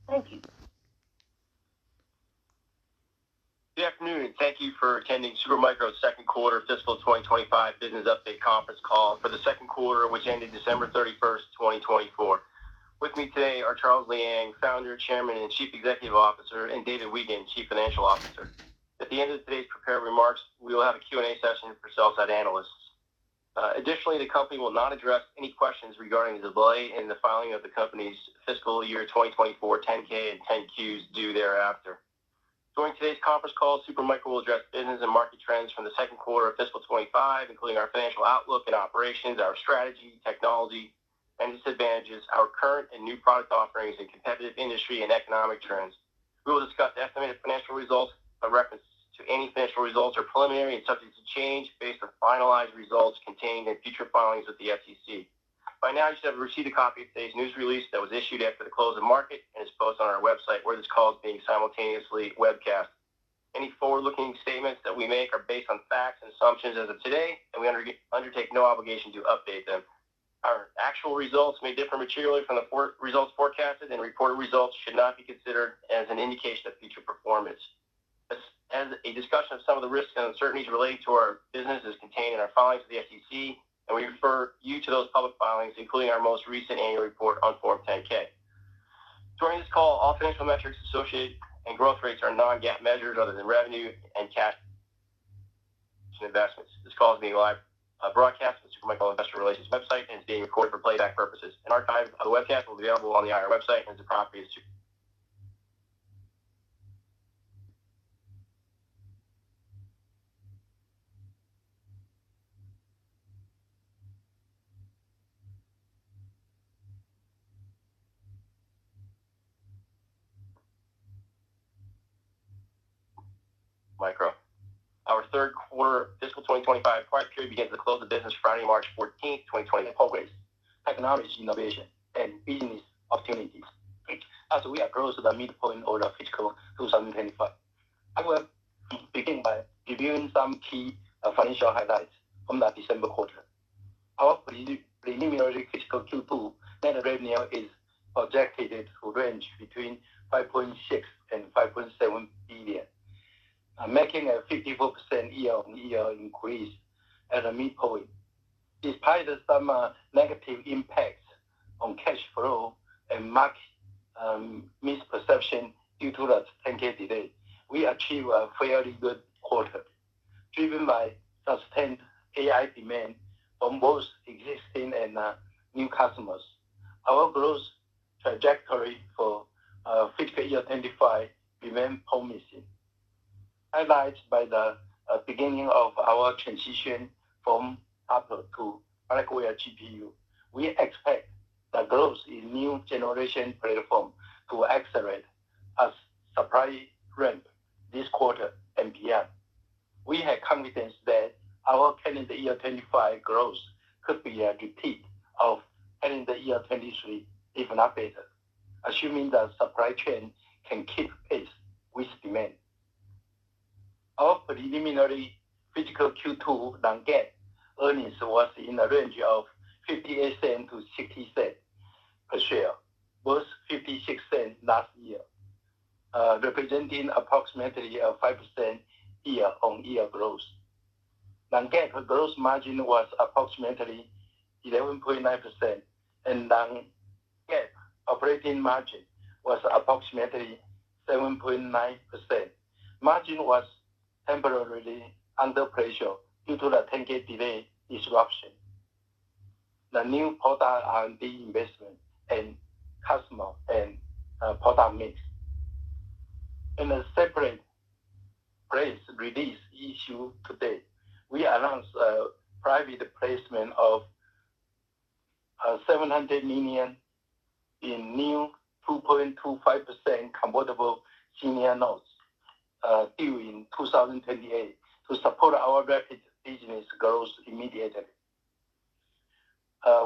Thank you. Good afternoon, and thank you for attending Supermicro's second quarter fiscal 2025 business update conference call for the second quarter, which ended December 31st, 2024. With me today are Charles Liang, Founder, Chairman, and Chief Executive Officer, and David Wiegand, Chief Financial Officer. At the end of today's prepared remarks, we will have a Q&A session for sell-side analysts. Additionally, the company will not address any questions regarding the delay in the filing of the company's fiscal year 2024 10-K and 10-Qs due thereafter. During today's conference call, Supermicro will address business and market trends from the second quarter of fiscal 25, including our financial outlook and operations, our strategy, technology, and disadvantages, our current and new product offerings, and competitive industry and economic trends. We will discuss estimated financial results. A reference to any financial results are preliminary and subject to change based on finalized results contained in future filings with the SEC. By now, you should have received a copy of today's news release that was issued after the close of market and is posted on our website, where this call is being simultaneously webcast. Any forward-looking statements that we make are based on facts and assumptions as of today, and we undertake no obligation to update them. Our actual results may differ materially from the results forecasted, and reported results should not be considered as an indication of future performance. As a discussion of some of the risks and uncertainties relating to our business is contained in our filings with the SEC, and we refer you to those public filings, including our most recent annual report on Form 10-K. During this call, all financial metrics associated and growth rates are non-GAAP measures other than revenue and cash investments. This call is being live broadcast on the Supermicro Investor Relations website and is being recorded for playback purposes. An archive of the webcast will be available on the IR website and is the property of Supermicro. Our third quarter fiscal 2025 quiet period begins at the close of business Friday, March 14th, 2020. Progress, technology innovation, and business opportunities. As we approach the midpoint of the fiscal 2025, I will begin by reviewing some key financial highlights from the December quarter. Our preliminary fiscal Q2 net revenue is projected to range between 5.6 and 5.7 billion. Making a 54% year-on-year increase at the midpoint. Despite some negative impacts on cash flow and market misperception due to the 10-K delay, we achieved a fairly good quarter, driven by sustained AI demand from both existing and new customers. Our growth trajectory for fiscal year 25 remains promising, highlighted by the beginning of our transition from Hopper to Blackwell GPU. We expect the growth in new generation platform to accelerate as supply ramp this quarter and beyond. We have confidence that our calendar year 25 growth could be a repeat of calendar year 23, if not better, assuming the supply chain can keep pace with demand. Our preliminary fiscal Q2 non-GAAP earnings was in the range of 58 cents to 60 cents per share, versus 56 cents last year, representing approximately a 5% year-on-year growth. Non-GAAP gross margin was approximately 11.9%, and non-GAAP operating margin was approximately 7.9%. Margin was temporarily under pressure due to the 10-K delay disruption, the new product R&D investment, and customer and product mix. In a separate press release issued today, we announced a private placement of $700 million in new 2.25% convertible senior notes due in 2028 to support our rapid business growth immediately.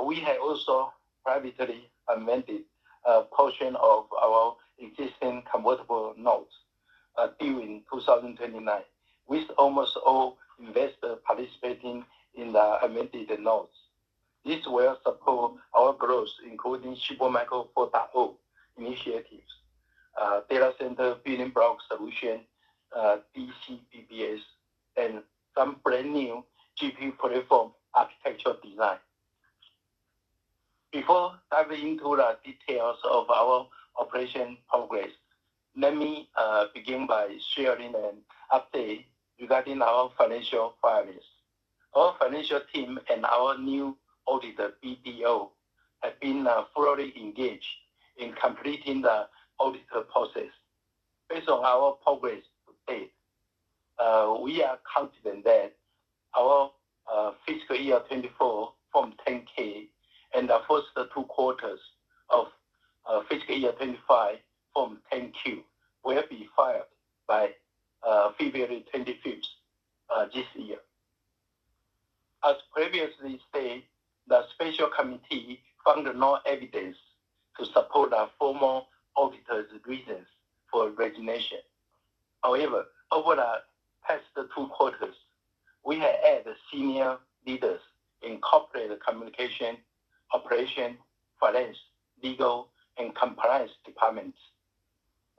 We have also privately amended a portion of our existing convertible notes due in 2029, with almost all investors participating in the amended notes. This will support our growth, including Supermicro 4.0 initiatives. data center building block solution, DCBBS, and some brand new GPU platform architecture design. Before diving into the details of our operation progress, let me begin by sharing an update regarding our financial filings. Our financial team and our new auditor, BDO, have been fully engaged in completing the auditor process. Based on our progress to date, we are confident that our fiscal year 24 Form 10K and the first 2 quarters of fiscal year 25 Form 10Q will be filed by February 25th this year. As previously stated, the special committee found no evidence to support the formal auditor's reasons for resignation. However, over the past 2 quarters, we have added senior leaders in corporate communication, operation, finance, legal, and compliance departments.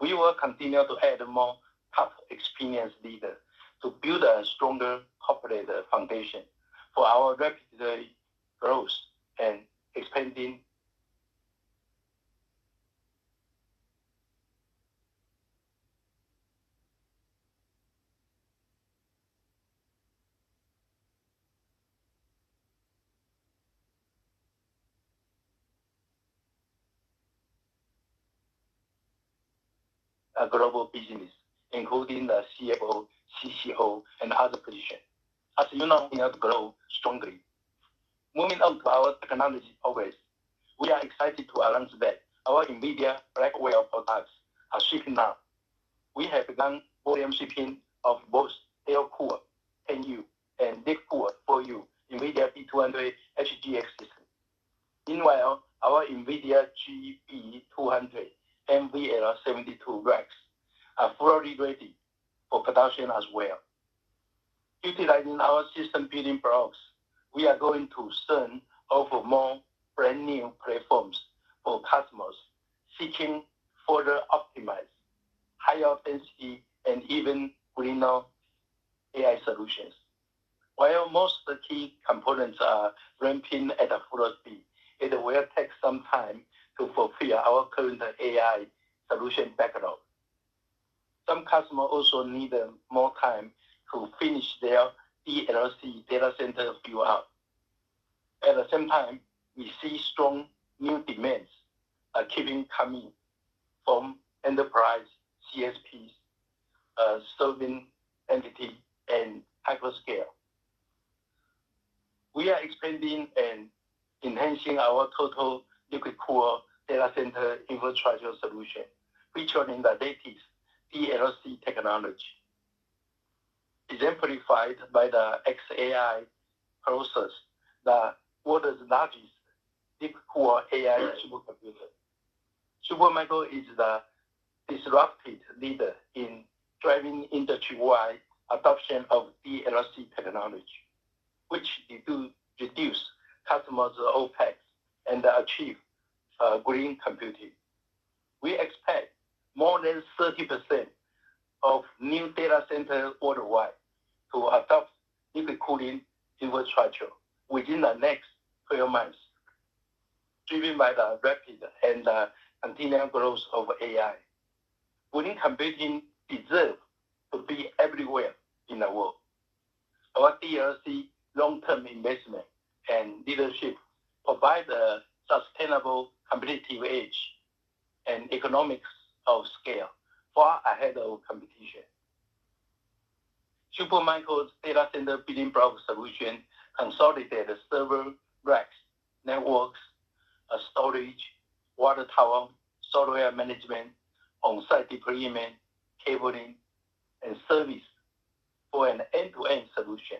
We will continue to add more top experienced leaders to build a stronger corporate foundation for our rapid growth and expanding a global business, including the CFO, CCO, and other positions. As you know, we have to grow strongly. Moving on to our technology progress, we are excited to announce that our NVIDIA Blackwell products are shipping now. We have begun volume shipping of both air-cooled 10U and liquid-cooled 4U NVIDIA B200 HGX systems. Meanwhile, our NVIDIA GB200 NVL72 racks are fully ready for production as well. Utilizing our system building blocks, we are going to soon offer more brand new platforms for customers seeking further optimize, higher density, and even greener AI solutions. While most of the key components are ramping at a full speed, it will take some time to fulfill our current AI solution backlog. Some customers also need more time to finish their DLC data center build out. At the same time, we see strong new demands keeping coming from enterprise CSPs, serving entity, and hyperscale. We are expanding and enhancing our total liquid-cooled data center infrastructure solution, featuring the latest DLC technology, exemplified by the XAI process, the world's largest liquid-cooled AI supercomputer. Supermicro is the disruptive leader in driving industry-wide adoption of DLC technology, which reduce customers' OPEX and achieve green computing. We expect more than 30% of new data centers worldwide to adopt liquid cooling infrastructure within the next 12 months, driven by the rapid and continual growth of AI. Green computing deserves to be everywhere in the world. Our DLC long-term investment and leadership provide a sustainable competitive edge and economics of scale far ahead of competition. Supermicro's data center building block solution consolidates server racks, networks, storage, water tower, software management, on-site deployment, cabling, and service for an end-to-end solution.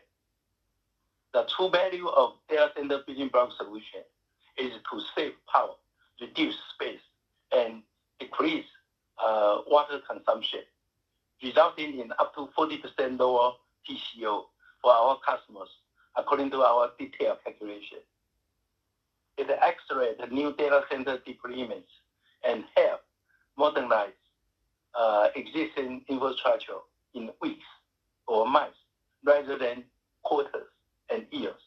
The true value of data center building block solution is to save power, reduce space, and decrease water consumption, resulting in up to 40% lower TCO for our customers, according to our detailed calculation. It accelerates new data center deployments and help modernize existing infrastructure in weeks or months rather than quarters and years.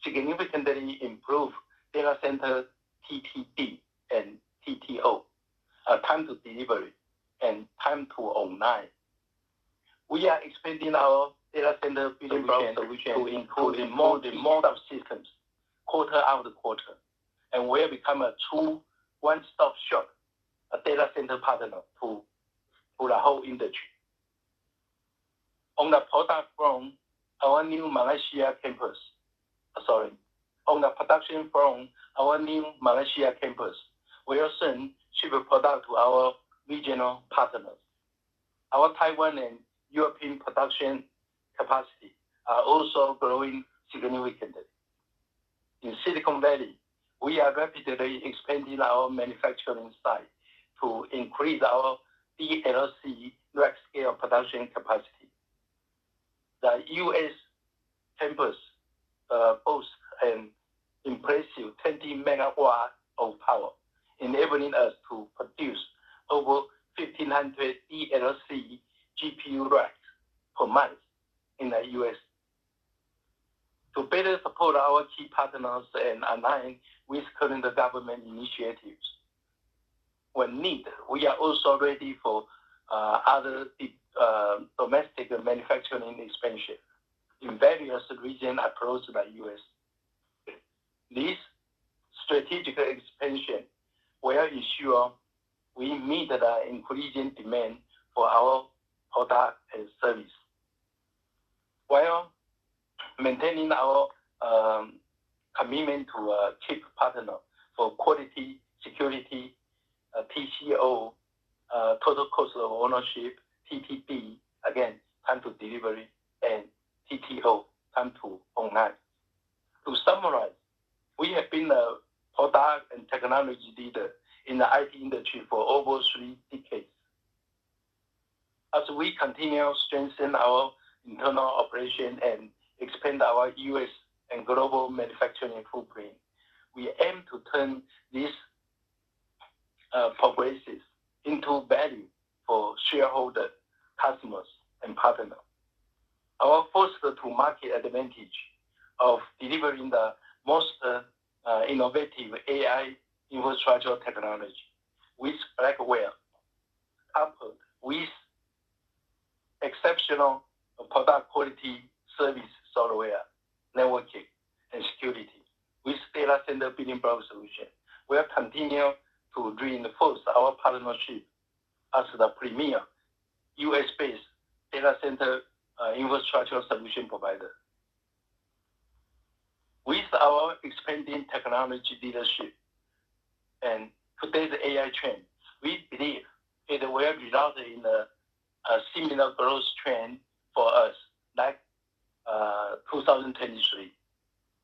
Significantly improve data center TTD and TTO, time to delivery and time to online. We are expanding our data center building block solution to include more subsystems quarter after quarter, and we have become a true one-stop shop, a data center partner to the whole industry. On the product front, our new Malaysia campus, on the production front, our new Malaysia campus will soon ship a product to our regional partners. Our Taiwan and European production capacity are also growing significantly. In Silicon Valley, we are rapidly expanding our manufacturing site to increase our DLC rack scale production capacity. The U.S. campus boasts an impressive 20 megawatts of power, enabling us to produce over 1,500 DLC GPU racks per month in the U.S. To better support our key partners and align with current government initiatives, when needed, we are also ready for other domestic manufacturing expansion in various regions across the U.S. This strategic expansion will ensure we meet the increasing demand for our product and service, while maintaining our commitment to keep partner for quality, security, TCO, total cost of ownership, TTD, again, time to delivery, and TTO, time to online. To summarize, we have been a product and technology leader in the IT industry for over 3 decades. As we continue to strengthen our internal operation and expand our U.S. and global manufacturing footprint, we aim to turn these progresses into value for shareholders, customers, and partners. Our first-to-market advantage of delivering the most innovative AI infrastructure technology with Blackwell, coupled with exceptional product quality, service, software, networking, and security with data center building block solution, will continue to reinforce our partnership as the premier U.S.-based data center infrastructure solution provider. With our expanding technology leadership and today's AI trend, we believe it will result in a similar growth trend for us like 2023.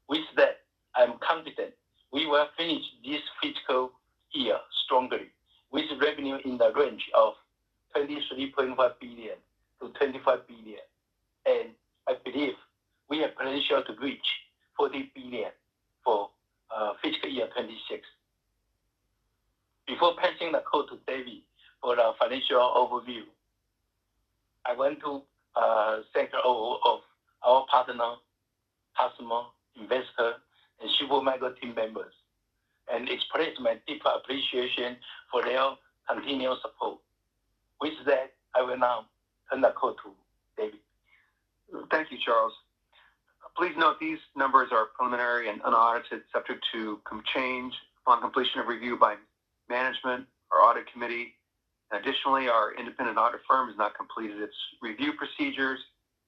With that, I'm confident we will finish this fiscal year strongly with revenue in the range of $23.5 billion to $25 billion. And I believe we have potential to reach $40 billion for fiscal year 26. Before passing the call to David for the financial overview, I want to thank all of our partner, customer, investor, and Supermicro team members, and express my deep appreciation for their continued support. With that, I will now turn the call to David. Thank you, Charles. Please note these numbers are preliminary and unaudited, subject to change upon completion of review by management, our audit committee. Additionally, our independent audit firm has not completed its review procedures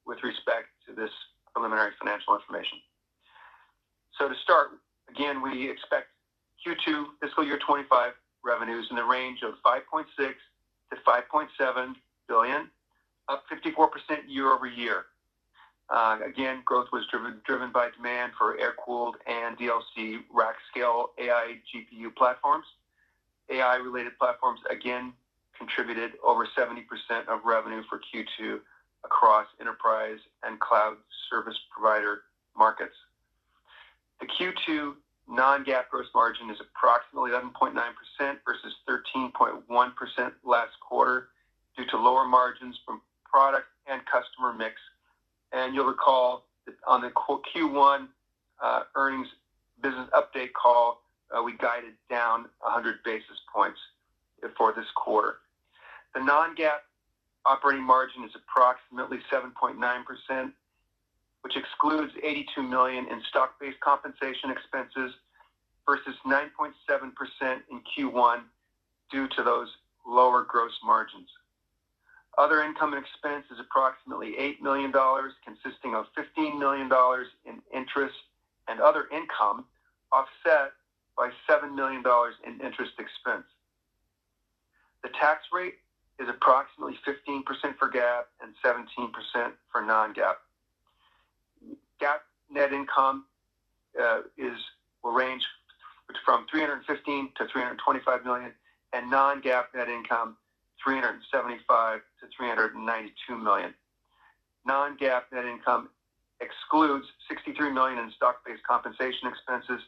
with respect to this preliminary financial information. So to start, again, we expect Q2 fiscal year 25 revenues in the range of $5.6 to $5.7 billion, up 54% year over year. Again, growth was driven by demand for air-cooled and DLC rack-scale AI GPU platforms. AI-related platforms, again, contributed over 70% of revenue for Q2 across enterprise and cloud service provider markets. The Q2 non-GAAP gross margin is approximately 11.9% versus 13.1% last quarter due to lower margins from product and customer mix. And you'll recall that on the Q1 earnings business update call, we guided down 100 basis points for this quarter. The non-GAAP operating margin is approximately 7.9%, which excludes $82 million in stock-based compensation expenses versus 9.7% in Q1 due to those lower gross margins. Other income and expense is approximately $8 million, consisting of $15 million in interest and other income, offset by $7 million in interest expense. The tax rate is approximately 15% for GAAP and 17% for non-GAAP. GAAP net income will range from $315 to $325 million, and non-GAAP net income $375 to $392 million. Non-GAAP net income excludes $63 million in stock-based compensation expenses,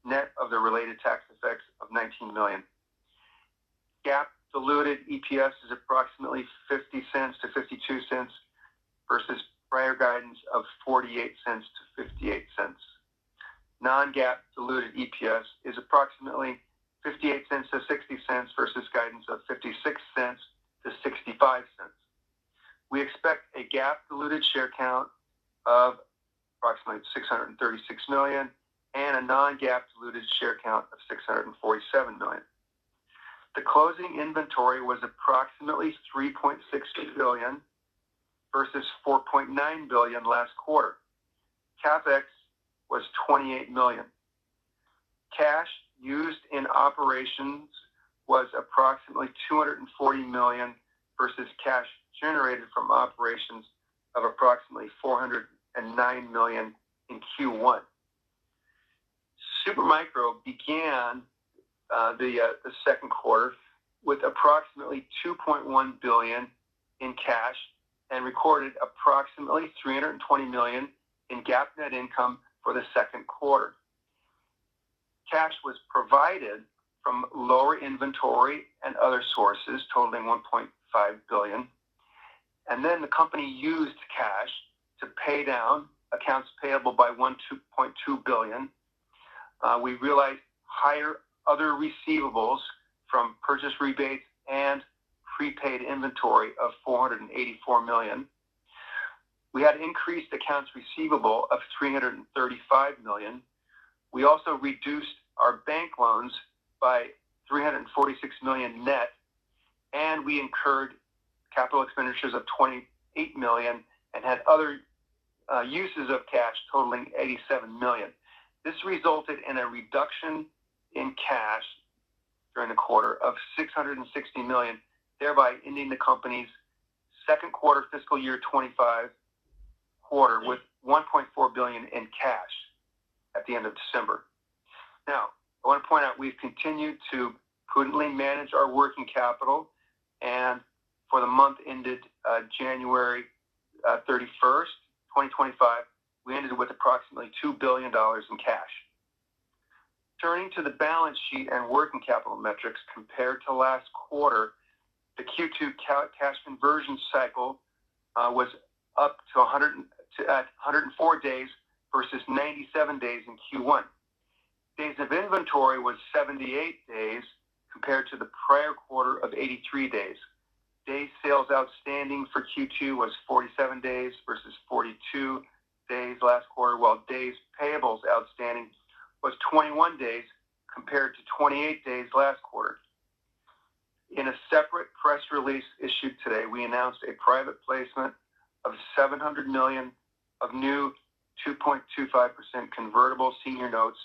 net of the related tax effects of $19 million. GAAP diluted EPS is approximately 50 cents to 52 cents versus prior guidance of 48 cents to 58 cents. Non-GAAP diluted EPS is approximately 58 cents to 60 cents versus guidance of 56 cents to 65 cents. We expect a GAAP diluted share count of approximately 636 million and a non-GAAP diluted share count of 647 million. The closing inventory was approximately $3.6 billion versus $4.9 billion last quarter. CapEx was $28 million. Cash used in operations was approximately $240 million versus cash generated from operations of approximately $409 million in Q1. Supermicro began the second quarter with approximately $2.1 billion in cash and recorded approximately $320 million in GAAP net income for the second quarter. Cash was provided from lower inventory and other sources totaling $1.5 billion. And then the company used cash to pay down accounts payable by $1.2 billion. We realized higher other receivables from purchase rebates and prepaid inventory of $484 million. We had increased accounts receivable of $335 million. We also reduced our bank loans by $346 million net, and we incurred capital expenditures of $28 million and had other uses of cash totaling $87 million. This resulted in a reduction in cash during the quarter of $660 million, thereby ending the company's second quarter fiscal year 25 quarter with $1.4 billion in cash at the end of December. Now, I want to point out we've continued to prudently manage our working capital, and for the month ended January 31st, 2025, we ended with approximately $2 billion in cash. Turning to the balance sheet and working capital metrics compared to last quarter, the Q2 cash conversion cycle was up to 104 days versus 97 days in Q1. Days of inventory was 78 days compared to the prior quarter of 83 days. Days sales outstanding for Q2 was 47 days versus 42 days last quarter, while days payables outstanding was 21 days compared to 28 days last quarter. In a separate press release issued today, we announced a private placement of $700 million of new 2.25% convertible senior notes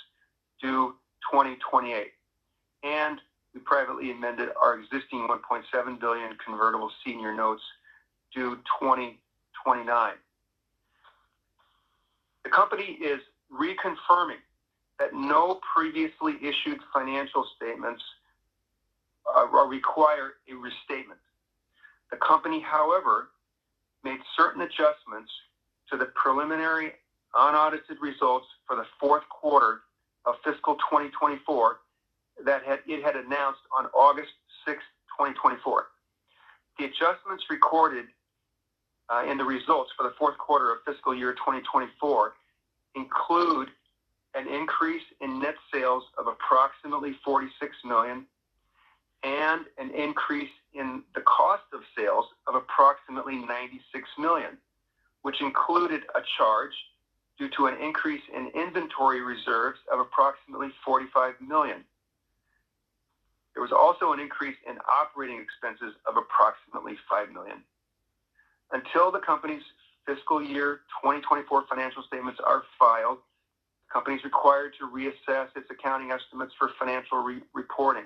due 2028. And we privately amended our existing $1.7 billion convertible senior notes due 2029. The company is reconfirming that no previously issued financial statements require a restatement. The company, however, made certain adjustments to the preliminary unaudited results for the fourth quarter of fiscal 2024 that it had announced on August 6, 2024. The adjustments recorded in the results for the fourth quarter of fiscal year 2024 include an increase in net sales of approximately $46 million and an increase in the cost of sales of approximately $96 million, which included a charge due to an increase in inventory reserves of approximately $45 million. There was also an increase in operating expenses of approximately $5 million. Until the company's fiscal year 2024 financial statements are filed, the company is required to reassess its accounting estimates for financial reporting.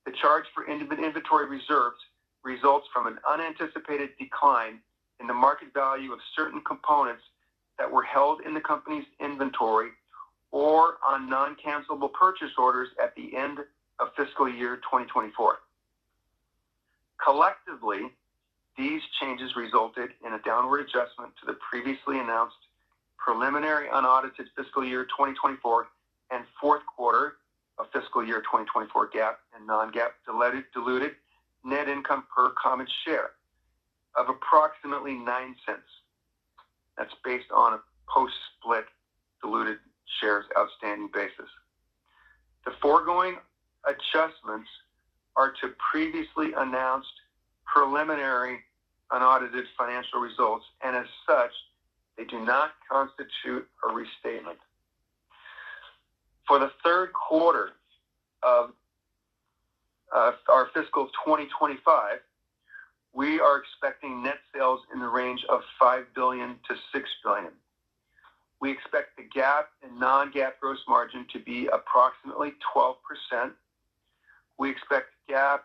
The charge for inventory reserves results from an unanticipated decline in the market value of certain components that were held in the company's inventory or on non-cancelable purchase orders at the end of fiscal year 2024. Collectively, these changes resulted in a downward adjustment to the previously announced preliminary unaudited fiscal year 2024 and fourth quarter of fiscal year 2024 GAAP and non-GAAP diluted net income per common share of approximately 9 cents. That's based on a post-split diluted shares outstanding basis. The foregoing adjustments are to previously announced preliminary unaudited financial results, and as such, they do not constitute a restatement. For the third quarter of our fiscal 2025, we are expecting net sales in the range of $5 billion to $6 billion. We expect the GAAP and non-GAAP gross margin to be approximately 12%. We expect GAAP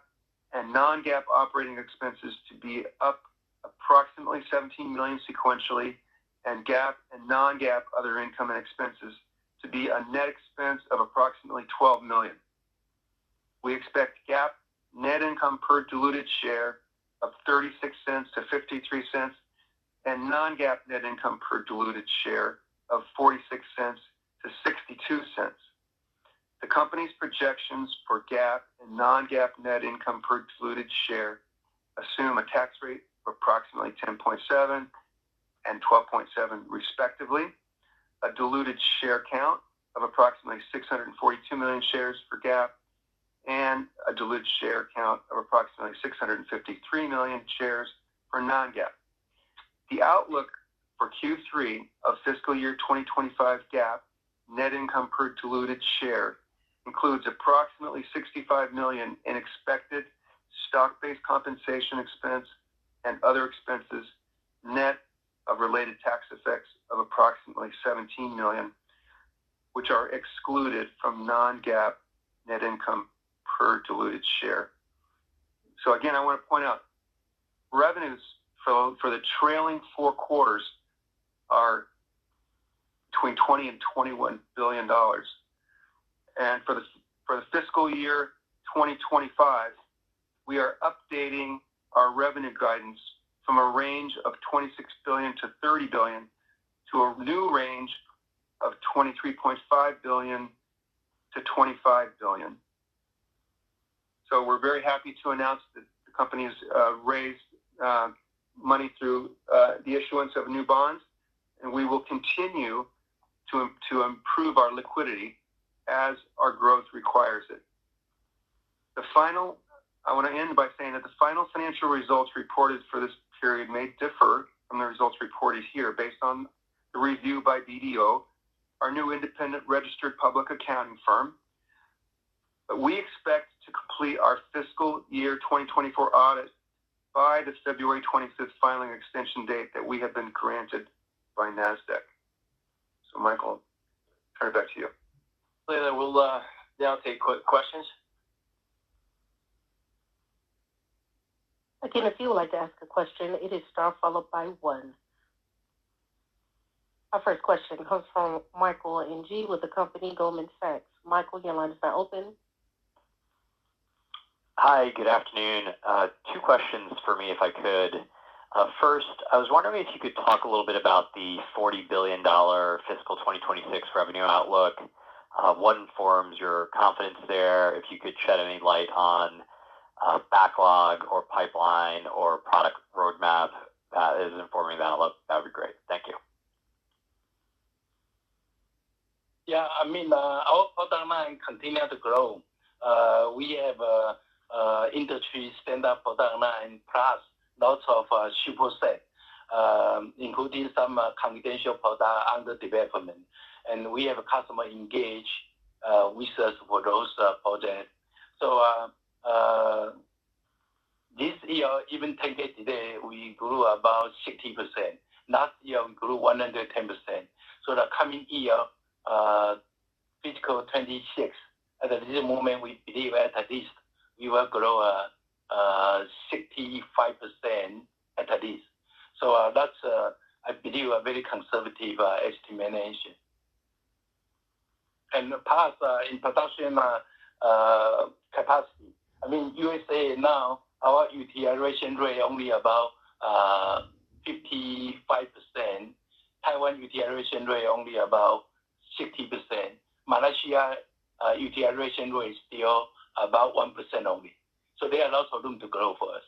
and non-GAAP operating expenses to be up approximately $17 million sequentially, and GAAP and non-GAAP other income and expenses to be a net expense of approximately $12 million. We expect GAAP net income per diluted share of 36 cents to 53 cents, and non-GAAP net income per diluted share of 46 cents to 62 cents. The company's projections for GAAP and non-GAAP net income per diluted share assume a tax rate of approximately 10.7 and 12.7 respectively, a diluted share count of approximately 642 million shares for GAAP, and a diluted share count of approximately 653 million shares for non-GAAP. The outlook for Q3 of fiscal year 2025 GAAP net income per diluted share includes approximately $65 million in expected stock-based compensation expense and other expenses, net of related tax effects of approximately $17 million, which are excluded from non-GAAP net income per diluted share. So again, I want to point out, revenues for the trailing 4 quarters are between $20 and $21 billion. And for the fiscal year 2025, we are updating our revenue guidance from a range of $26 billion to $30 billion to a new range of $23.5 billion to $25 billion. So we're very happy to announce that the company has raised money through the issuance of new bonds, and we will continue to improve our liquidity as our growth requires it. I want to end by saying that the final financial results reported for this period may differ from the results reported here based on the review by BDO, our new independent registered public accounting firm. But we expect to complete our fiscal year 2024 audit by the February 25th filing extension date that we have been granted by NASDAQ. So, Michael, turn it back to you. Leila, we'll now take quick questions. Again, if you would like to ask a question, it is star followed by 1. Our first question comes from Michael Ng with the company Goldman Sachs. Michael, your line is now open. Hi, good afternoon. 2 questions for me, if I could. First, I was wondering if you could talk a little bit about the $40 billion fiscal 2026 revenue outlook. What informs your confidence there? If you could shed any light on backlog or pipeline or product roadmap that is informing that would be great. Thank you. Yeah, I mean, our product line continue to grow. We have industry standard product line plus lots of superset, including some confidential product under development. And we have a customer engaged with us for those projects. So this year, even 10K today, we grew about 60%. Last year, we grew 110%. So the coming year, fiscal 26, at this moment, we believe at least we will grow 65% at least. So that's, I believe, a very conservative estimation. And plus, in production capacity, I mean, USA now, our utilization rate only about 55%. Taiwan utilization rate only about 60%. Malaysia utilization rate is still about 1% only. So there are lots of room to grow for us.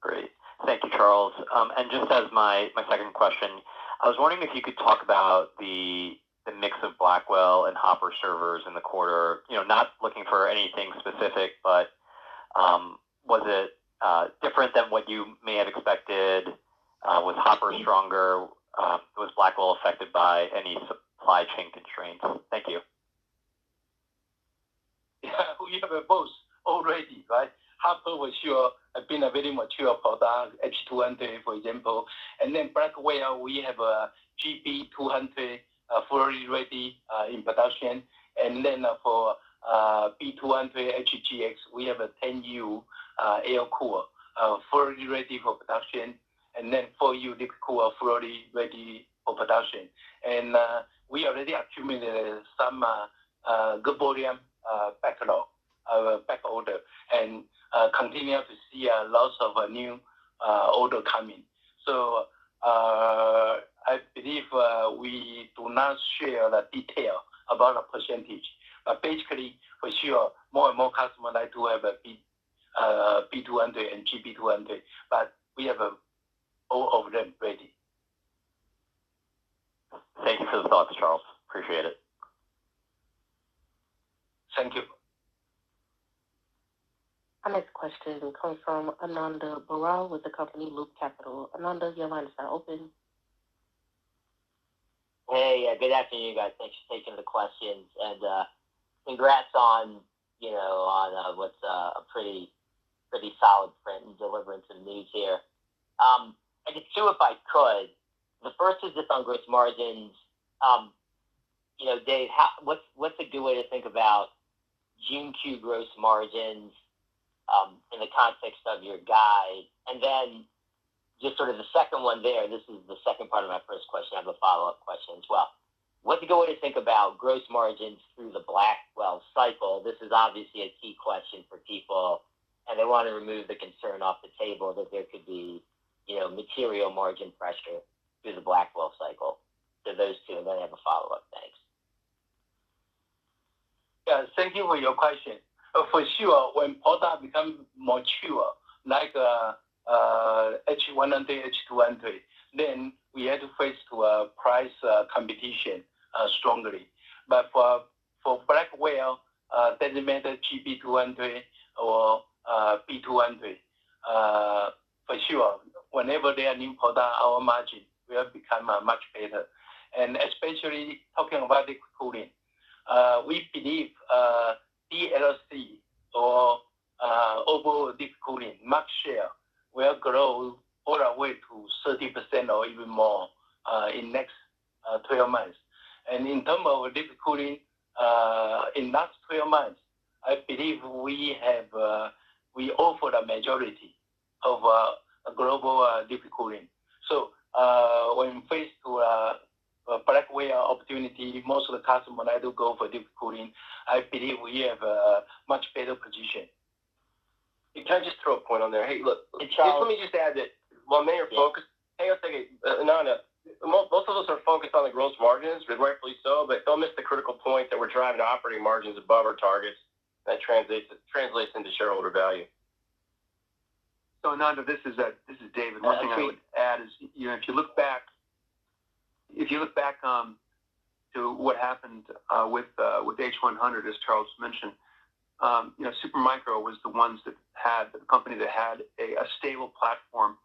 Great. Thank you, Charles. And just as my second question, I was wondering if you could talk about the mix of Blackwell and Hopper servers in the quarter. You know, not looking for anything specific, but was it different than what you may have expected? Was Hopper stronger? Was Blackwell affected by any supply chain constraints? Thank you. Yeah, we have both already, right? Hopper for sure have been a very mature product, H200, for example. And then Blackwell, we have a GB200 fully ready in production. And then for B200 HGX, we have a 10U air cooler fully ready for production. And then 4U liquid cooler fully ready for production. And we already accumulated some good volume backlog, back order, and continue to see lots of new order coming. So I believe we do not share the detail about the percentage. But basically, for sure, more and more customers like to have a B200 and GB200, but we have all of them ready. Thank you for the thoughts, Charles. Appreciate it. Thank you. Our next question comes from Ananda Baral with the company Loop Capital. Ananda, your line is now open. Hey, good afternoon, guys. Thanks for taking the questions, and congrats on what's a pretty solid print and delivering some news here. I get two if I could. The first is just on gross margins. Dave, what's a good way to think about June Q gross margins in the context of your guide? And then just sort of the second one there, this is the second part of my first question. I have a follow-up question as well. What's a good way to think about gross margins through the Blackwell cycle? This is obviously a key question for people, and they want to remove the concern off the table that there could be, material margin pressure through the Blackwell cycle. So those two, and then I have a follow-up. Thanks. Yeah, thank you for your question. For sure, when product become mature, like H100, H200, then we had to face to a price competition strongly. But for Blackwell, doesn't matter GB200 or B200, for sure, whenever there are new product, our margin will become much better. And especially talking about liquid cooling, we believe DLC or overall liquid cooling market share will grow all the way to 30% or even more in next 12 months. And in terms of liquid cooling, in last 12 months, I believe we offer the majority of global liquid cooling. So when faced to Blackwell opportunity, most of the customers like to go for liquid cooling. I believe we have a much better position. Can I just throw a point on there? Hey, look, Hey, Charles. let me just add that while many are focused, hang on a second, Ananda, most of us are focused on the gross margins, rightfully so, but don't miss the critical point that we're driving operating margins above our targets. That translates into shareholder value. So Ananda, this is David. One thing I would add is, if you look back to what happened with H100, as Charles mentioned, Supermicro was the company that had a stable platform,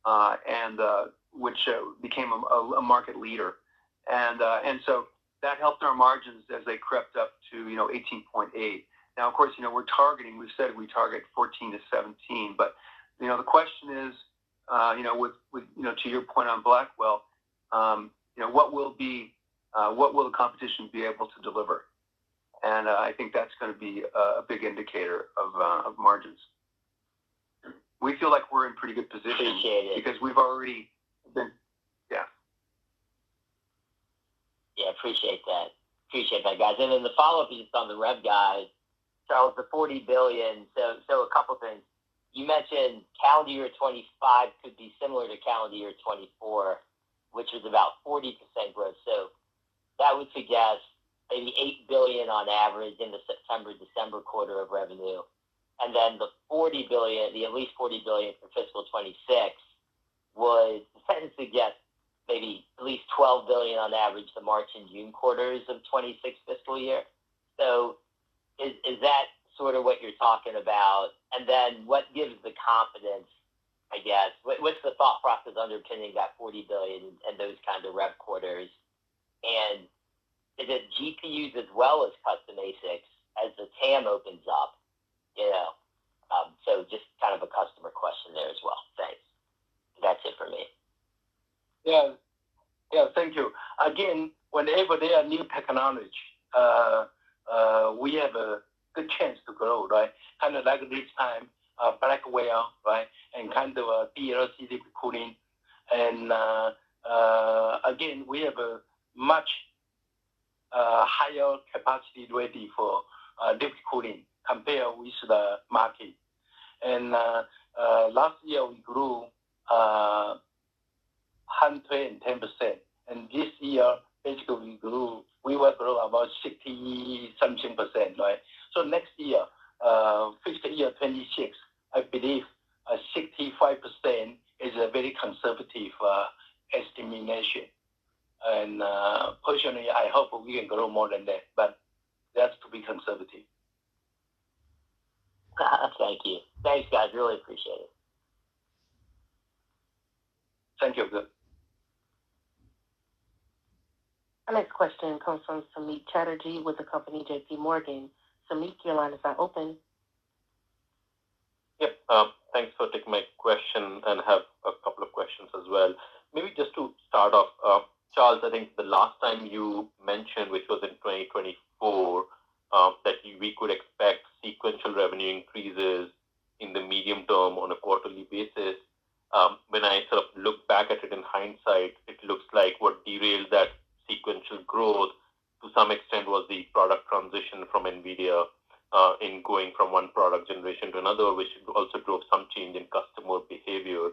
and which became a market leader, and so that helped our margins as they crept up to 18.8. Now, of course, we said we target 14 to 17, but the question is, to your point on Blackwell, what will the competition be able to deliver? And I think that's going to be a big indicator of margins. We feel like we're in pretty good position because we've already been, Yeah, appreciate that, guys. And then the follow-up is just on the rev guide. Charles, the $40 billion. So a couple things. You mentioned calendar year 25 could be similar to calendar year 24, which was about 40% growth. So that would suggest maybe $8 billion on average in the September-December quarter of revenue. And then the $40 billion, the at least $40 billion for fiscal 26 would suggest maybe at least $12 billion on average the March and June quarters of 26 fiscal year. So is that sort of what you're talking about? And then what gives the confidence, I guess? What's the thought process underpinning that $40 billion and those kind of rev quarters? And is it GPUs as well as custom ASICs as the TAM opens up? So just kind of a customer question there as well. Thanks. That's it for me. Yeah, thank you. Again, whenever there are new technology, we have a good chance to grow, right? Kind of like this time, Blackwell, right? And kind of DLC liquid cooling. And again, we have a much higher capacity ready for liquid cooling compared with the market. And last year we grew 110%, and this year basically we will grow about 60-something%, right? So next year, fiscal year 26, I believe 65% is a very conservative estimation. And personally, I hope we can grow more than that, but that's to be conservative. Thank you. Thanks, guys. Really appreciate it. Thank you. Good. Our next question comes from Samik Chatterjee with the company JP Morgan. Samik, your line is now open. Yep. Thanks for taking my question, and have a couple of questions as well. Maybe just to start off, Charles, I think the last time you mentioned, which was in 2024, that we could expect sequential revenue increases in the medium term on a quarterly basis. When I sort of look back at it in hindsight, it looks like what derailed that sequential growth to some extent was the product transition from NVIDIA in going from one product generation to another, which also drove some change in customer behavior.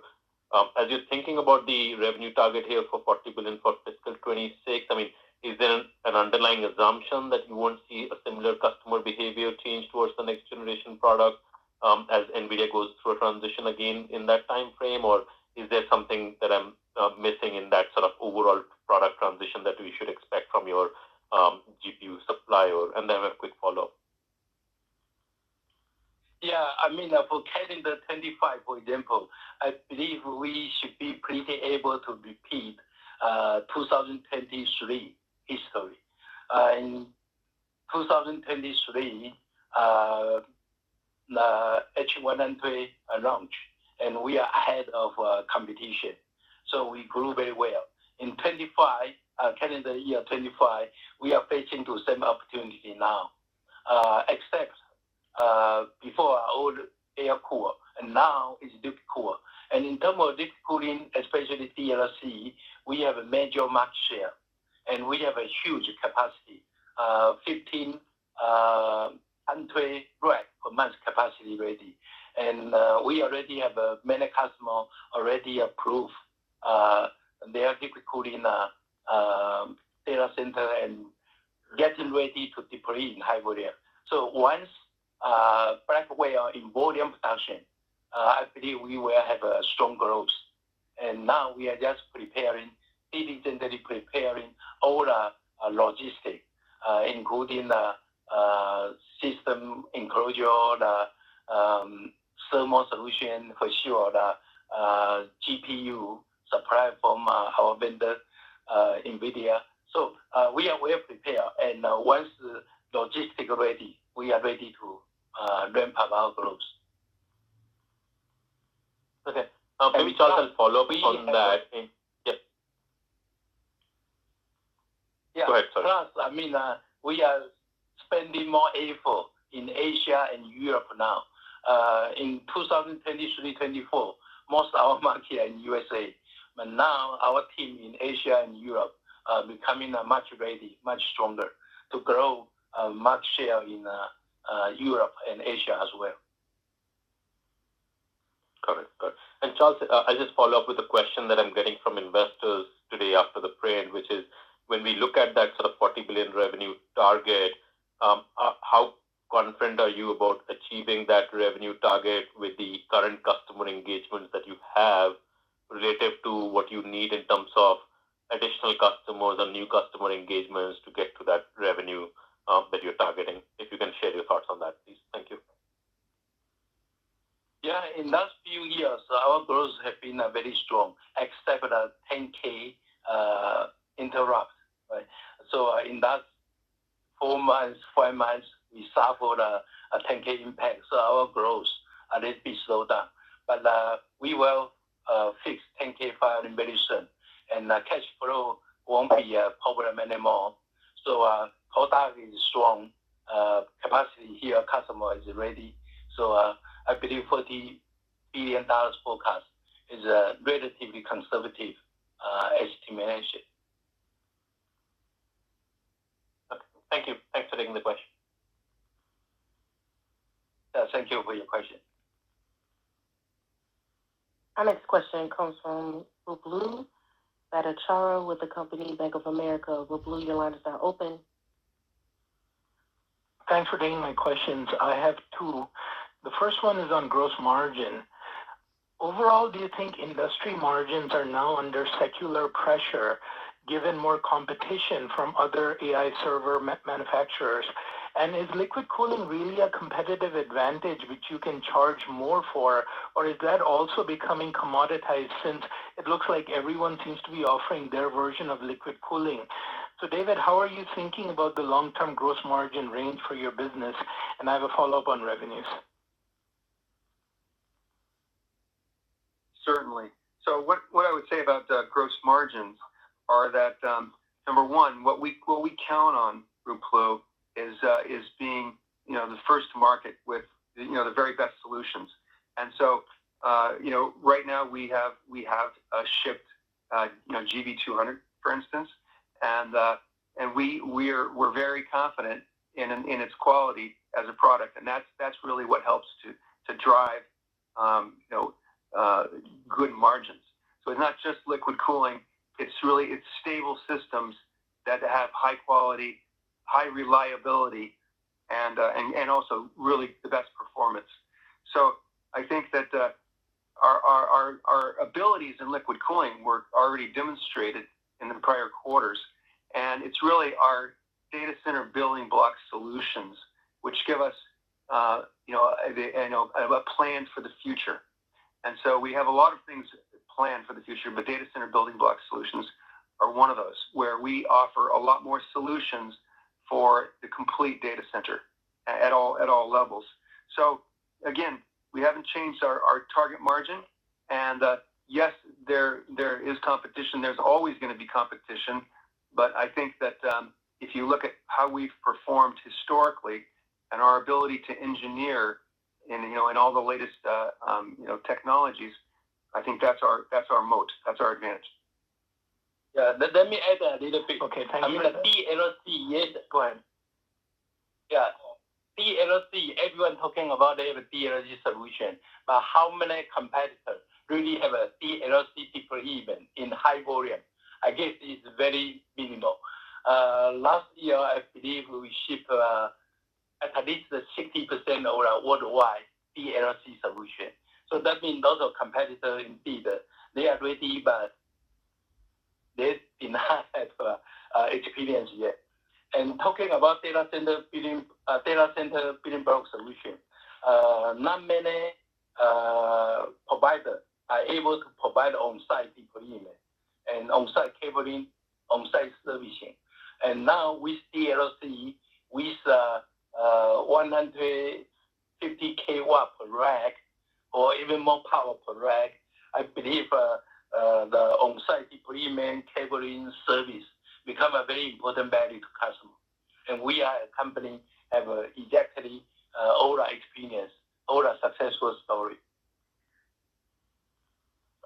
As you're thinking about the revenue target here for $40 billion for fiscal 26, I mean, is there an underlying assumption that you won't see a similar customer behavior change towards the next generation product as NVIDIA goes through a transition again in that time frame, or is there something that I'm missing in that sort of overall product transition that we should expect from your GPU supplier? And then I have a quick follow-up. Yeah, I mean, for calendar 25, for example, I believe we should be pretty able to repeat 2023 history. In 2023, the H100 launch, and we are ahead of competition. So we grew very well. In 25, calendar year 25, we are facing the same opportunity now, except before our old air cooler, and now it's liquid cooler. And in terms of liquid cooling, especially DLC, we have a major market share, and we have a huge capacity, 1,500 rack per month capacity ready. And we already have many customers already approved their liquid cooling data center and getting ready to deploy in high volume. So once Blackwell in volume production, I believe we will have a strong growth. And now we are just diligently preparing all the logistics, including the system enclosure, the thermal solution, for sure, the GPU supply from our vendor, NVIDIA. So we are well prepared. And once the logistics ready, we are ready to ramp up our growth. Okay. Maybe Charles, I'll follow up on that. Yes. Yeah. Go ahead, sorry. Plus, I mean, we are spending more effort in Asia and Europe now. In 2023-24, most of our market are in USA. But now our team in Asia and Europe are becoming much ready, much stronger to grow market share in Europe and Asia as well. Got it. And Charles, I'll just follow up with a question that I'm getting from investors today after the print, which is when we look at that sort of 40 billion revenue target, how confident are you about achieving that revenue target with the current customer engagements that you have relative to what you need in terms of additional customers or new customer engagements to get to that revenue that you're targeting? If you can share your thoughts on that, please. Thank you. Yeah, in the last few years, our growth has been very strong, except the 10K interrupt. Right? So in that 4 months, 5 months, we suffered a 10K impact. So our growth a little bit slowed down. But we will fix 10K filing very soon. And cash flow won't be a problem anymore. So product is strong. Capacity here, customer is ready. So I believe $40 billion forecast is a relatively conservative estimation. Okay. Thank you. Thanks for taking the question. Thank you for your question. Our next question comes from Ruplu Bhattacharya with the company Bank of America. Ruplu, your line is now open. Thanks for taking my questions. I have two. The first one is on gross margin. Overall, do you think industry margins are now under secular pressure given more competition from other AI server manufacturers? And is liquid cooling really a competitive advantage which you can charge more for, or is that also becoming commoditized since it looks like everyone seems to be offering their version of liquid cooling? So David, how are you thinking about the long-term gross margin range for your business? And I have a follow-up on revenues. Certainly. So what I would say about gross margins are that number one, what we count on, Ruplu, is being the first to market with the very best solutions. And so right now we have shipped GB200, for instance, and we're very confident in its quality as a product, and that's really what helps to drive good margins. So it's not just liquid cooling; it's stable systems that have high quality, high reliability, and also really the best performance. So I think that our abilities in liquid cooling were already demonstrated in the prior quarters, and it's really our data center building block solutions which give us a plan for the future. And so we have a lot of things planned for the future, but data center building block solutions are one of those, where we offer a lot more solutions for the complete data center at all levels. So again, we haven't changed our target margin, and yes, there is competition. There's always going to be competition, but I think that if you look at how we've performed historically and our ability to engineer in all the latest technologies, I think that's our moat. That's our advantage. Yeah, let me add a little bit. Okay, thank you. The DLC, yes, go ahead. Yeah, DLC, everyone talking about they have a DLC solution, but how many competitors really have a DLC deployment in high volume? I guess it's very minimal. Last year, I believe we shipped at least 60% of our worldwide DLC solution. So that means those are competitors indeed. They are ready, but they did not have experience yet. And talking about data center building block solution, not many providers are able to provide on-site deployment and on-site cabling, on-site servicing. And now with DLC, with 150 watt per rack, or even more power per rack, I believe the on-site deployment, cabling, service become a very important value to customers. And we are a company have exactly all our experience, all our successful story.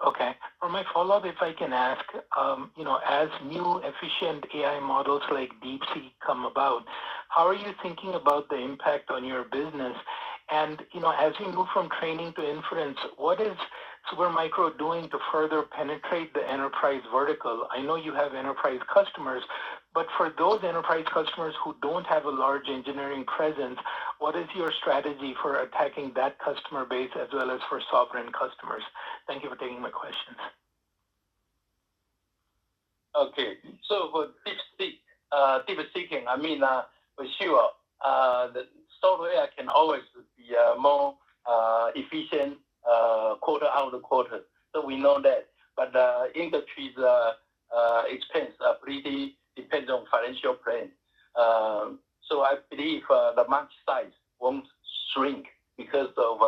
Okay. For my follow-up, if I can ask, as new efficient AI models like DeepSeek come about, how are you thinking about the impact on your business? And, as we move from training to inference, what is Supermicro doing to further penetrate the enterprise vertical? I know you have enterprise customers, but for those enterprise customers who don't have a large engineering presence, what is your strategy for attacking that customer base as well as for sovereign customers? Thank you for taking my questions. Okay, so for DeepSeeking, for sure, the software can always be more efficient quarter after quarter. So we know that. But the industry's expense pretty depends on financial plan. So I believe the market size won't shrink because of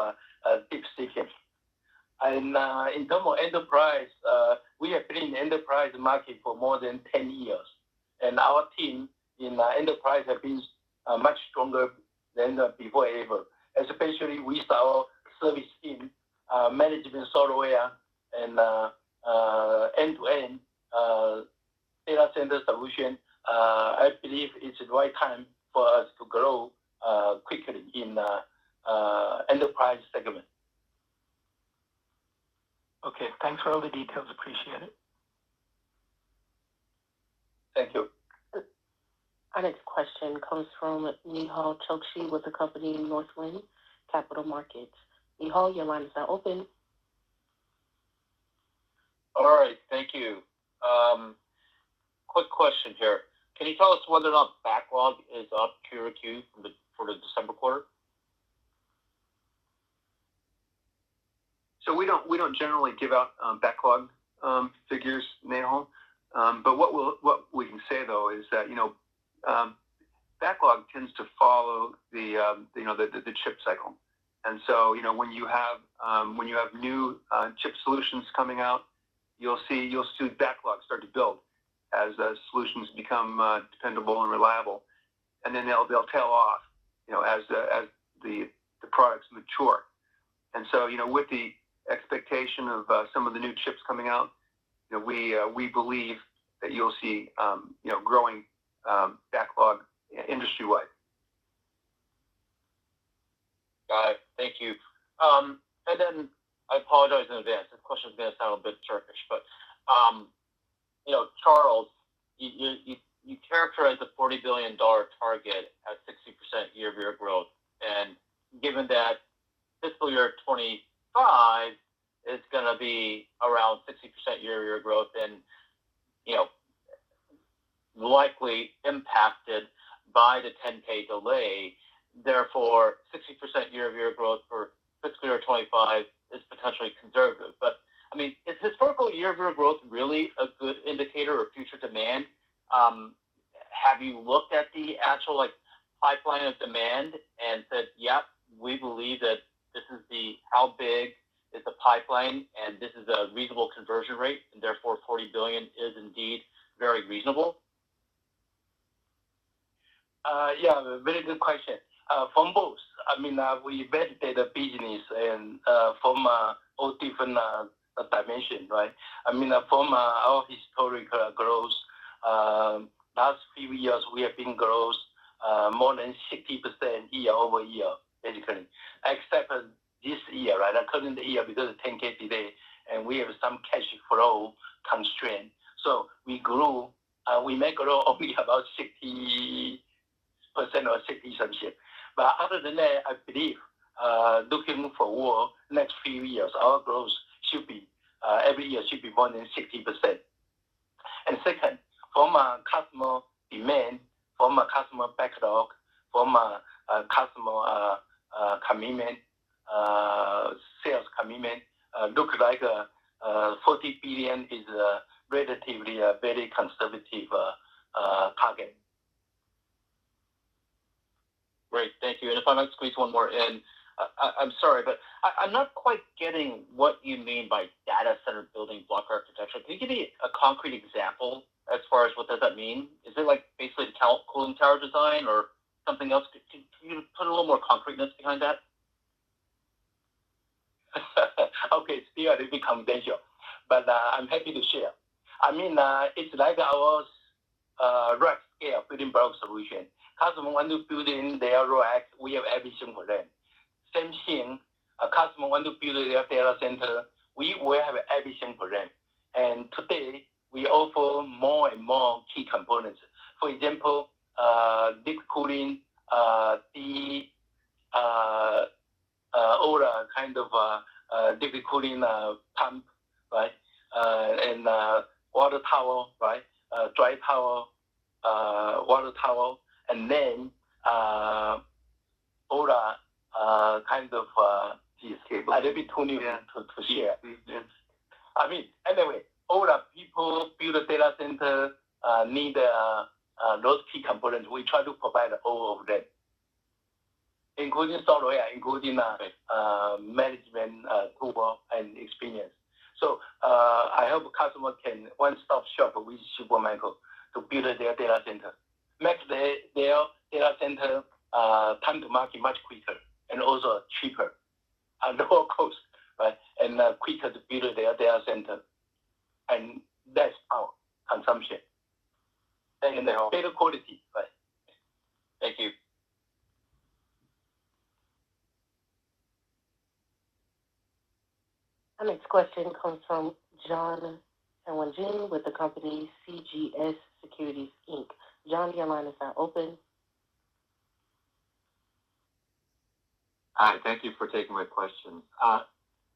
DeepSeeking. And in terms of enterprise, we have been in the enterprise market for more than 10 years. And our team in enterprise have been much stronger than before ever, especially with our service team, management software, and end-to-end data center solution. I believe it's the right time for us to grow quickly in enterprise segment. Okay, thanks for all the details. Appreciate it. Thank you. Our next question comes from Nihal Chokshi with the company Northwind Capital Markets. Nihal, your line is now open. All right, thank you. Quick question here. Can you tell us whether or not backlog is up Q-over-Q for the December quarter? So we don't generally give out backlog figures, Nehal. But what we can say though is that backlog tends to follow the chip cycle, and so when you have new chip solutions coming out, you'll see backlog start to build as solutions become dependable and reliable, and then they'll tail off as the products mature. And so with the expectation of some of the new chips coming out, we believe that you'll see growing backlog industry-wide. Got it. Thank you. And then I apologize in advance. This question is going to sound a bit Turkish, but Charles, you characterize the $40 billion target at 60% year-over-year growth, and given that fiscal year 25 is going to be around 60% year-over-year growth, and likely impacted by the 10K delay. Therefore, 60% year-over-year growth for fiscal year 25 is potentially conservative. But is historical year-over-year growth really a good indicator of future demand? Have you looked at the actual pipeline of demand and said, yep, we believe that this is how big is the pipeline, and this is a reasonable conversion rate, and therefore 40 billion is indeed very reasonable? Yeah, very good question. From both, we validate the business and from all different dimensions, right? From our historical growth, last few years we have been growth more than 60% year over year, basically, except this year, right? Current year because of 10K delay, and we have some cash flow constraint. So we grew. We may grow only about 60% or 60 something. But other than that, I believe looking forward next few years, our growth should be every year should be more than 60%. And second, from a customer demand, from a customer backlog, from a customer commitment, sales commitment, look like 40 billion is relatively a very conservative target. Great, thank you. And if I might squeeze one more in, I'm sorry, but I'm not quite getting what you mean by data center building block architecture. Can you give me a concrete example as far as what does that mean? Is it like basically the cooling tower design or something else? Can you put a little more concreteness behind that? Okay, still a little bit confidential, but I'm happy to share. I mean, it's like our rack scale building block solution. Customer want to build in their rack, we have everything for them. Same thing, a customer want to build their data center, we will have everything for them. And today, we offer more and more key components. For example, liquid cooling, all the kind of liquid cooling pump, right? And water tower, right? Dry tower, water tower, and then all the kind of a little bit too new to share. Yeah. I mean, anyway, all the people build a data center need those key components. We try to provide all of them, including software, including management tool and experience. So I hope customers can one-stop shop with Supermicro to build their data center, make their data center time to market much quicker and also cheaper and lower cost, right? And quicker to build their data center and less power consumption and better quality, right? Thank you. Our next question comes from John Sanwanjin with the company CGS Securities, Inc. John, your line is now open. Hi, thank you for taking my question. Charles,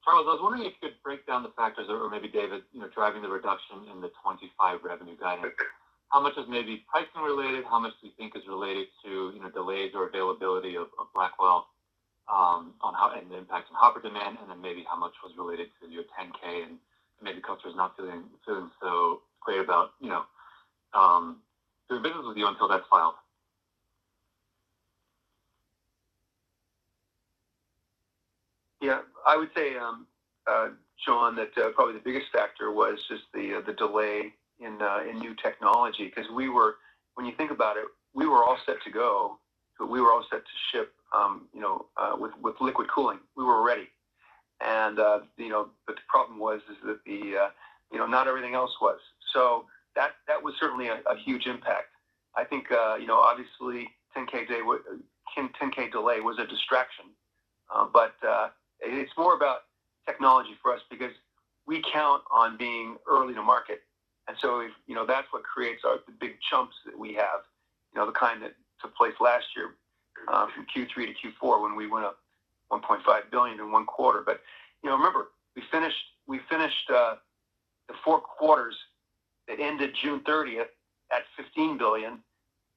I was wondering if you could break down the factors, or maybe David, driving the reduction in the 25 revenue guidance. How much is maybe pricing related? How much do you think is related to delays or availability of Blackwell on how and the impact on Hopper demand, and then maybe how much was related to your 10K and maybe customers not feeling so great about doing business with you until that's filed? Yeah, I would say, John, that probably the biggest factor was just the delay in new technology, because when you think about it, we were all set to go, but we were all set to ship, with liquid cooling. We were ready, and but the problem was that not everything else was. So that was certainly a huge impact. I think obviously 10K delay was a distraction, but it's more about technology for us because we count on being early to market. And so that's what creates the big chumps that we have, the kind that took place last year from Q3 to Q4 when we went up 1.5 billion in one quarter. But remember, we finished the 4 quarters that ended June 30th at 15 billion,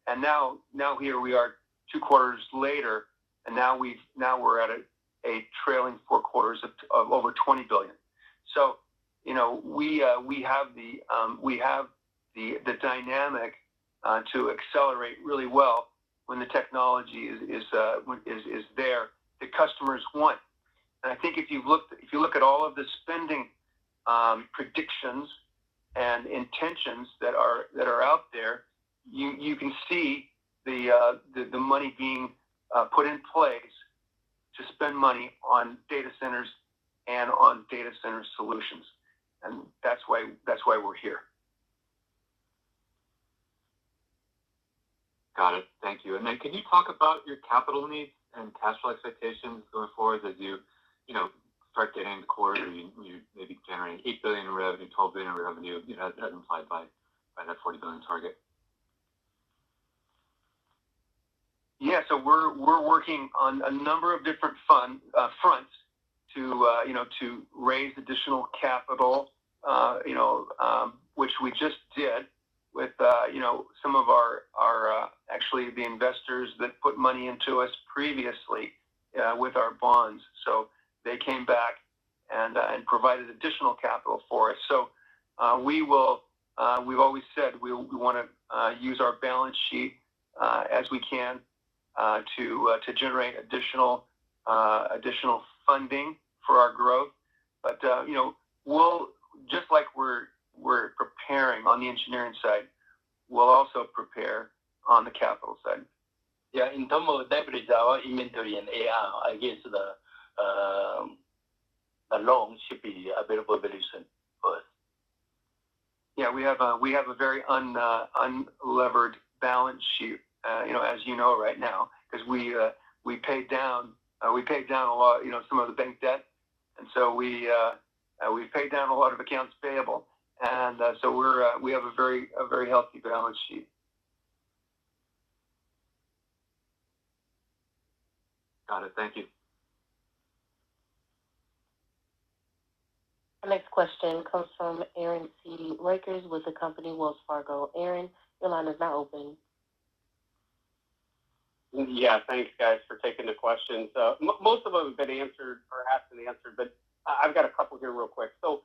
and now here we are 2 quarters later, and now we're at a trailing 4 quarters of over 20 billion. So we have the dynamic to accelerate really well when the technology is there that customers want. And I think if you look at all of the spending predictions and intentions that are out there, you can see the money being put in place to spend money on data centers and on data center solutions, and that's why we're here. Got it. Thank you. And then can you talk about your capital needs and cash flow expectations going forward as you start getting the quarter you maybe generating 8 billion in revenue, 12 billion in revenue, as implied by that 40 billion target? Yeah, so we're working on a number of different fronts to raise additional capital, which we just did with some of our actually the investors that put money into us previously with our bonds. So they came back and provided additional capital for us. So we've always said we want to use our balance sheet as we can to generate additional funding for our growth. But we'll, just like we're preparing on the engineering side, we'll also prepare on the capital side. Yeah, in terms of leverage, our inventory and AR, I guess the loan should be available very soon for us. Yeah, we have a very unlevered balance sheet, as you know right now, because we paid down a lot, some of the bank debt, and so we paid down a lot of accounts payable, and so we have a very healthy balance sheet. Got it. Thank you. Our next question comes from Aaron C. Rakers with the company Wells Fargo. Aaron, your line is now open. Yeah, thanks, guys, for taking the questions. Most of them have been answered or asked and answered, but I've got a couple here real quick. So,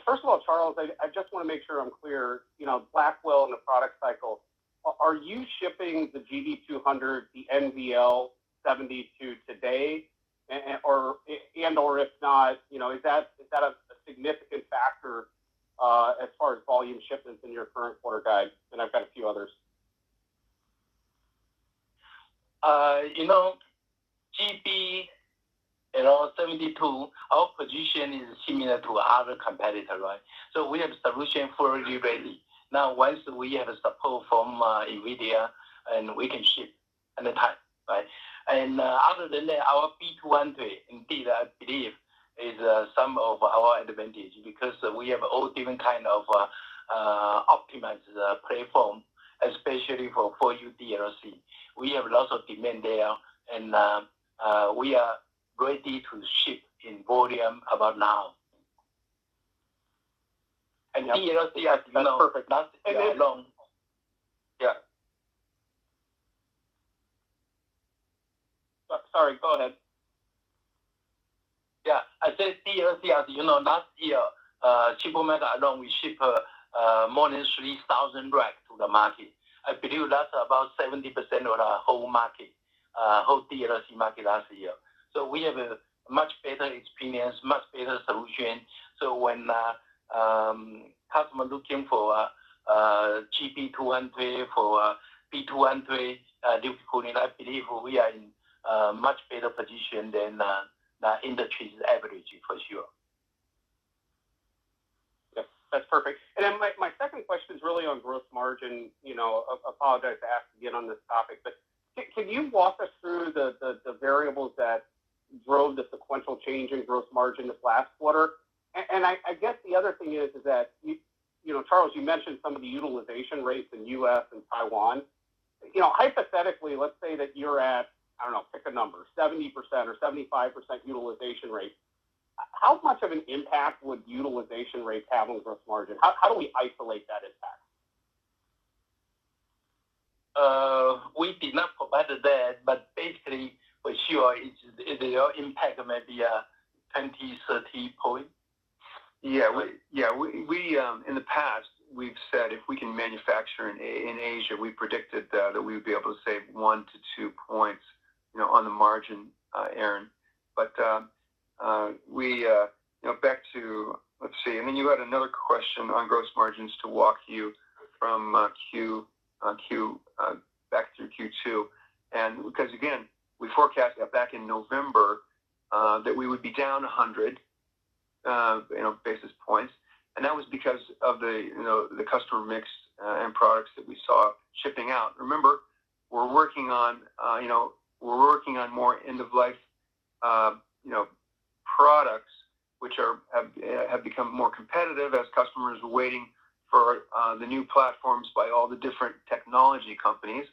first of all, Charles, I just want to make sure I'm clear. Blackwell in the product cycle, are you shipping the GB200, the NVL 72 today, or if not, is that a significant factor as far as volume shipments in your current quarter guide? And I've got a few others. GB 72, our position is similar to other competitors, right? So we have solution fully ready. Now, once we have support from NVIDIA, and we can ship at the time, right? And other than that, our B200, indeed, I believe, is some of our advantage because we have all different kind of optimized platform, especially for 4U DLC. We have lots of demand there, and we are ready to ship in volume about now. And yep. DLC, as you know, perfect. Not long. Yeah. Sorry, go ahead. Yeah, I said DLC, as you know, last year, Supermicro alone, we ship more than 3,000 racks to the market. I believe that's about 70% of the whole market, whole DLC market last year. So we have a much better experience, much better solution. So when customer looking for GP200 for B200 liquid cooling, I believe we are in much better position than the industry's average for sure. Yep, that's perfect. And then my second question is really on gross margin. Apologize to ask again on this topic, but can you walk us through the variables that drove the sequential change in gross margin this last quarter? And I guess the other thing is that Charles, you mentioned some of the utilization rates in U.S. and Taiwan. Hypothetically, let's say that you're at, I don't know, pick a number, 70% or 75% utilization rate. How much of an impact would utilization rates have on gross margin? How do we isolate that impact? We did not provide that, but basically, for sure, the impact may be 20, 30 points. Yeah, we in the past, we've said if we can manufacture in Asia, we predicted that we would be able to save 1 to 2 points, on the margin, Aaron. But we, back to, let's see, and then you had another question on gross margins to walk you from back through Q2, and because again, we forecast that back in November that we would be down 100, basis points, and that was because of the customer mix and products that we saw shipping out. Remember, we're working on more end of life, products which have become more competitive as customers are waiting for the new platforms by all the different technology companies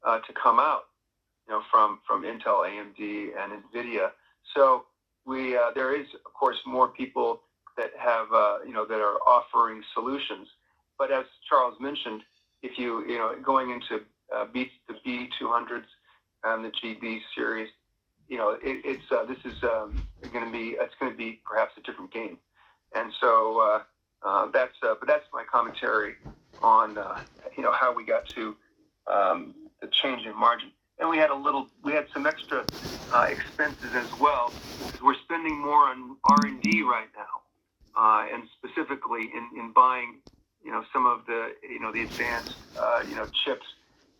to come out. from Intel, AMD, and NVIDIA. So there is, of course, more people that have, that are offering solutions. But as Charles mentioned, if going into the B200s and the GB series, this is going to be perhaps a different game. And so that's my commentary on how we got to the change in margin. And we had some extra expenses as well, because we're spending more on R&D right now, and specifically in buying some of the the advanced chips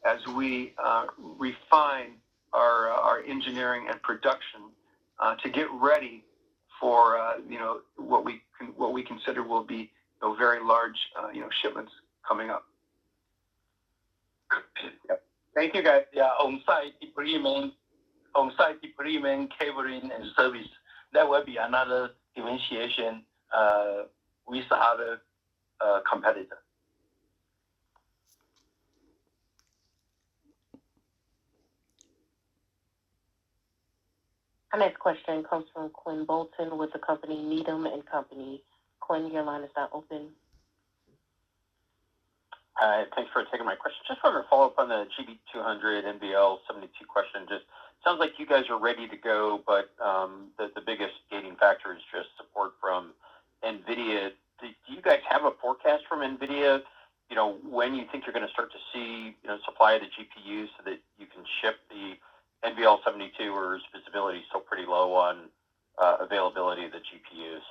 as we refine our engineering and production to get ready for what we consider will be very large shipments coming up. Yep. Thank you, guys. Yeah, on-site deployment, cabling, and service. That will be another differentiation with other competitors. Our next question comes from Quinn Bolton with the company Needham & Company. Quinn, your line is now open. Hi, thanks for taking my question. Just wanted to follow up on the GB200 NVL72 question. Just sounds like you guys are ready to go, but the biggest gating factor is just support from NVIDIA. Do you guys have a forecast from NVIDIA, when you think you're going to start to see, supply of the GPUs so that you can ship the NVL72, or is visibility still pretty low on availability of the GPUs?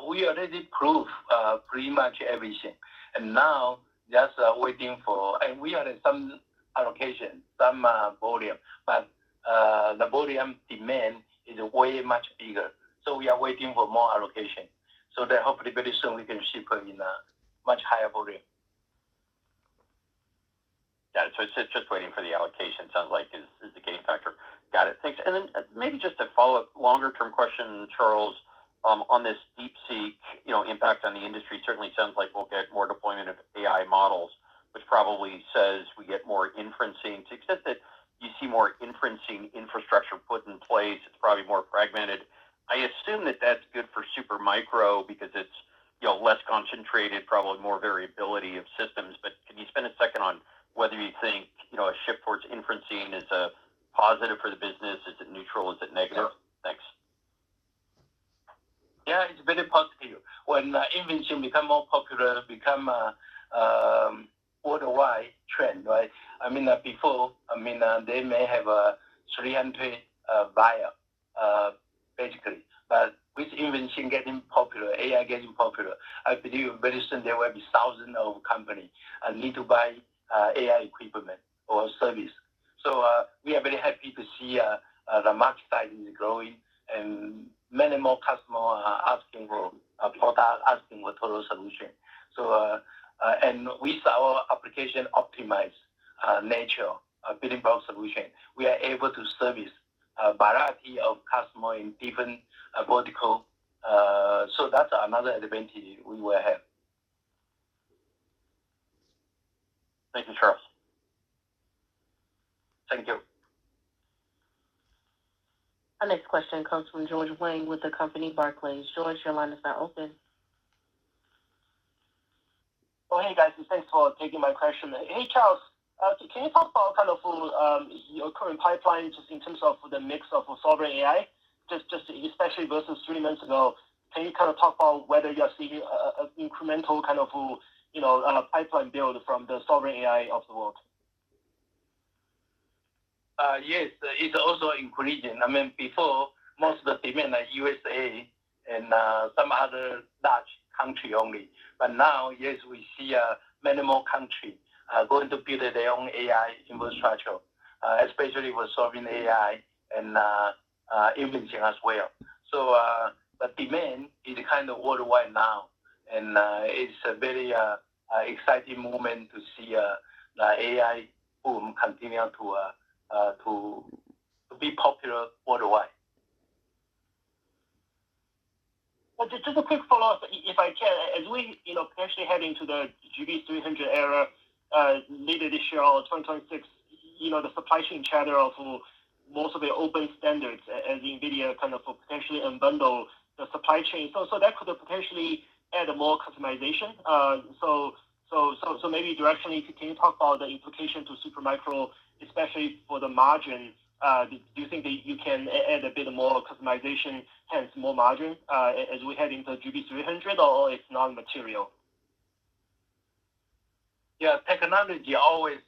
We already proved pretty much everything, and now just waiting for. And we had some allocation, some volume, but the volume demand is way much bigger. So we are waiting for more allocation, so that hopefully very soon we can ship in a much higher volume. Got it. So it's just waiting for the allocation. Sounds like is the gating factor. Got it. Thanks. And then maybe just a follow-up, longer-term question, Charles. On this DeepSeek, impact on the industry, certainly sounds like we'll get more deployment of AI models, which probably says we get more inferencing. To the extent that you see more inferencing infrastructure put in place, it's probably more fragmented. I assume that that's good for Supermicro because it's less concentrated, probably more variability of systems. But can you spend a second on whether you think a shift towards inferencing is a positive for the business? Is it neutral? Is it negative? Thanks. Yeah, it's very positive. When invention become more popular, become a worldwide trend, right? I mean, before, they may have a 300 buyer, basically. But with invention getting popular, AI getting popular, I believe very soon there will be thousands of companies need to buy AI equipment or service. So we are very happy to see the market size is growing, and many more customers are asking for a product, asking for total solution. So and with our application optimized nature, building block solution, we are able to service a variety of customers in different vertical. So that's another advantage we will have. Thank you, Charles. Thank you. Our next question comes from George Wang with the company Barclays. George, your line is now open. Oh, hey guys, thanks for taking my question. Hey Charles, can you talk about kind of your current pipeline, just in terms of the mix of sovereign AI, just especially versus 3 months ago? Can you kind of talk about whether you are seeing an incremental kind of pipeline build from the sovereign AI of the world? Yes, it's also increasing. Before, most of the demand like USA and some other large country only. But now, yes, we see many more countries going to build their own AI infrastructure, especially for sovereign AI and inferencing as well. So the demand is kind of worldwide now, and it's a very exciting moment to see the AI boom continue to be popular worldwide. Well, just a quick follow-up, if I can. As we, potentially head into the GB300 era, later this year or 2026, the supply chain chatter of most of the open standards as NVIDIA kind of potentially unbundle the supply chain. So that could potentially add more customization. So maybe directionally, can you talk about the implication to Supermicro, especially for the margin? Do you think that you can add a bit more customization, hence more margin, as we head into GB300, or it's non-material? Yeah, technology always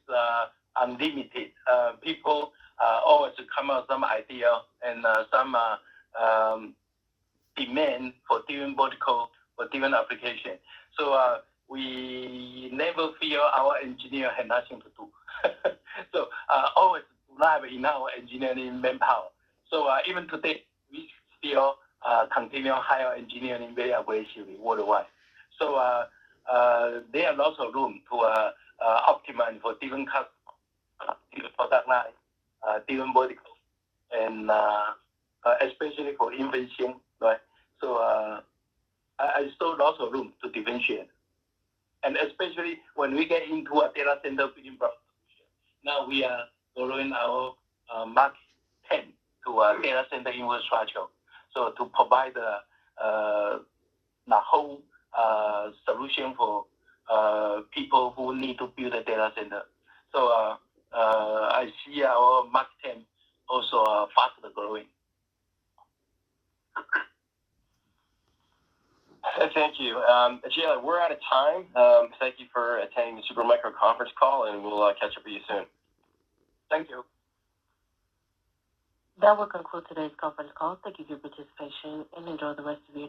unlimited. People always come up with some idea and some demand for different vertical, for different application. So we never feel our engineer had nothing to do. So always have enough engineering manpower. So even today, we still continue hire engineering very aggressively worldwide. So there are lots of room to optimize for different customers, different product line, different verticals, and especially for invention, right? So I saw lots of room to differentiate. And especially when we get into a data center building block solution, now we are growing our Mark 10 to a data center infrastructure. So to provide the whole solution for people who need to build a data center. So I see our Mark 10 also faster growing. Thank you. Jayla, we're out of time. Thank you for attending the Supermicro conference call, and we'll catch up with you soon. Thank you. That will conclude today's conference call. Thank you for your participation and enjoy the rest of your